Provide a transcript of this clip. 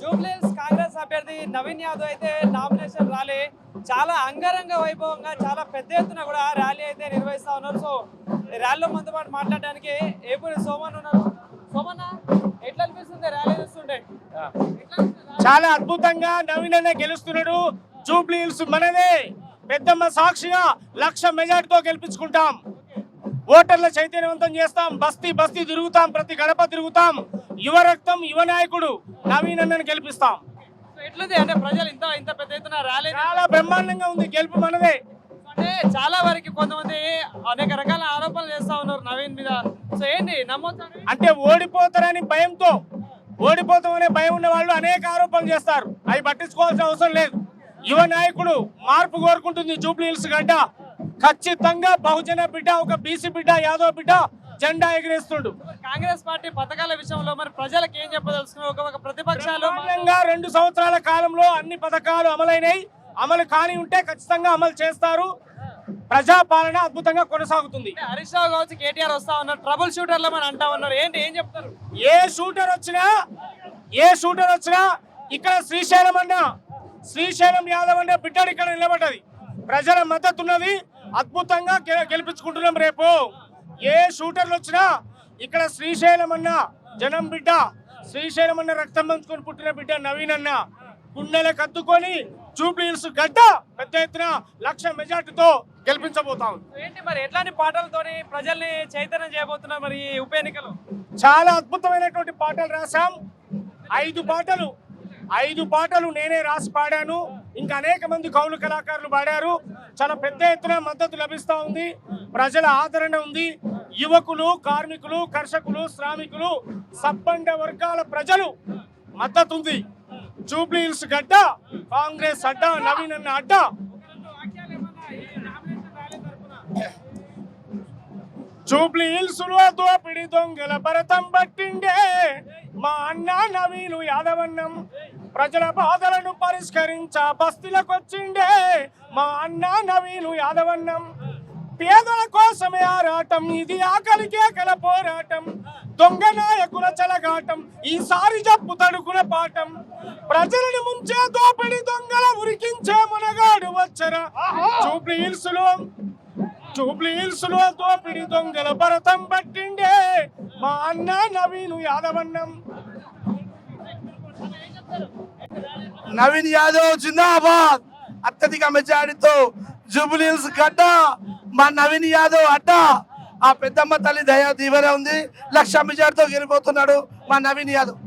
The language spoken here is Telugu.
జూబ్లీహిల్స్ కాంగ్రెస్ అభ్యర్థి నవీన్ యాదవ్ అయితే నామినేషన్ ర్యాలీ చాలా అంగరంగ వైభవంగా చాలా పెద్ద ఎత్తున కూడా ర్యాలీ అయితే నిర్వహిస్తా ఉన్నారు. సో ఈ ర్యాలీలో మనతో పాటు మాట్లాడడానికి ఏపూరి సోమన్ ఉన్నారు. సోమన్న, ఎట్లా అనిపిస్తుంది ర్యాలీ చూస్తుంటే? చాలా అద్భుతంగా నవీన్ అనే గెలుస్తున్నాడు. జూబ్లీహిల్స్ మనదే, పెద్దమ్మ సాక్షిగా 1,00,000 మెజార్టీతో గెలిపించుకుంటాం. ఓటర్ల చైతన్యవంతం చేస్తాం. బస్తీ బస్తీ తిరుగుతాం, ప్రతి గడప తిరుగుతాం. యువ రక్తం, యువ నాయకుడు నవీన్ అన్నను గెలిపిస్తాం. ఎట్లుంది అంటే ప్రజలు ఇంత పెద్ద ఎత్తున ర్యాలీ? చాలా బ్రహ్మాండంగా ఉంది, గెలుపు మనదే. అంటే చాలా వరకు కొంతమంది అనేక రకాల ఆరోపణలు చేస్తా ఉన్నారు నవీన్ మీద. సో ఏంటి నమ్మొచ్చు? అంటే ఓడిపోతారని భయంతో, ఓడిపోతామనే భయం ఉన్న వాళ్ళు అనేక ఆరోపణలు చేస్తారు. అవి పట్టించుకోవాల్సిన అవసరం లేదు. యువ నాయకుడు మార్పు కోరుకుంటుంది జూబ్లీహిల్స్ గడ్డ. ఖచ్చితంగా బహుజన బిడ్డ, ఒక బీసీ బిడ్డ, యాదవ్ బిడ్డ జెండా ఎగిరేస్తుండు. కాంగ్రెస్ పార్టీ పథకాల విషయంలో మరి ప్రజలకు ఏం చెప్పదలుచుకున్నారు? ఒక ప్రతిపక్షాలు 2 సంవత్సరాల కాలంలో అన్ని పథకాలు అమలైనవి. అమలు కాని ఉంటే ఖచ్చితంగా అమలు చేస్తారు. ప్రజాపాలన అద్భుతంగా కొనసాగుతుంది. హరీష్ రావు కావచ్చు, కేటీఆర్ వస్తా ఉన్నారు, ట్రబుల్ షూటర్లు అని అంటా ఉన్నారు. ఏం చెప్తారు? ఏ షూటర్ వచ్చినా ఇక్కడ శ్రీశైలం యాదవ్ అన్న బిడ్డడు ఇక్కడ నిలబడ్డది. ప్రజల మద్దతు ఉన్నది. అద్భుతంగా గెలిపించుకుంటున్నాం. రేపు ఏ షూటర్లు వచ్చినా ఇక్కడ శ్రీశైలం అన్న జనం బిడ్డ, శ్రీశైలం అన్న రక్తం పంచుకొని పుట్టిన బిడ్డ నవీన్ అన్న గుండెలకు అద్దుకొని జూబ్లీహిల్స్ గడ్డ పెద్ద ఎత్తున 1,00,000 మెజార్టీతో గెలిపించబోతాం. ఏంటి మరి ఎట్లాంటి పాటలతోని ప్రజల్ని చైతన్యం చేయబోతున్నారు మరి ఈ ఉప ఎన్నికలు? చాలా అద్భుతమైనటువంటి పాటలు రాశాం. 5 పాటలు నేనే రాసి పాడాను. ఇంకా అనేక మంది కౌలు కళాకారులు పాడారు. చాలా పెద్ద ఎత్తున మద్దతు లభిస్తూ ఉంది. ప్రజల ఆదరణ ఉంది. యువకులు, కార్మికులు, కర్షకులు, శ్రామికులు, సబ్బండ వర్గాల ప్రజలు మద్దతు ఉంది. జూబ్లీహిల్స్ గడ్డ కాంగ్రెస్ అడ్డ, నవీన్ అన్న అడ్డ. జూబ్లీహిల్స్ లో దోపిడి దొంగల భరతం పట్టిండే మా అన్న నవీను యాదవన్నం. ప్రజల బాధలను పరిష్కరించ బస్తీలకొచ్చిండే మా అన్న నవీను యాదవన్నం. పేదల కోసమే ఆరాటం, ఇది ఆకలి కేకల పోరాటం. దొంగ నాయకుల చెలగాటం, ఈసారి జప్పు తడుకుల పాఠం. ప్రజలను ముంచే దోపిడి దొంగల ఉరికించే మునగాడు వచ్చరా. జూబ్లీహిల్స్ లో దోపిడి దొంగల భరతం పట్టిండే మా అన్న నవీను యాదవన్నం. నవీన్ యాదవ్ జిందాబాద్. అత్యధిక మెజారిటీతో జూబ్లీహిల్స్ గడ్డ మా నవీన్ యాదవ్ అడ్డ. ఆ పెద్దమ్మ తల్లి దయా దీవెన ఉంది. 1,00,000 మెజారిటీతో గెలిపోతున్నాడు మా నవీన్ యాదవ్.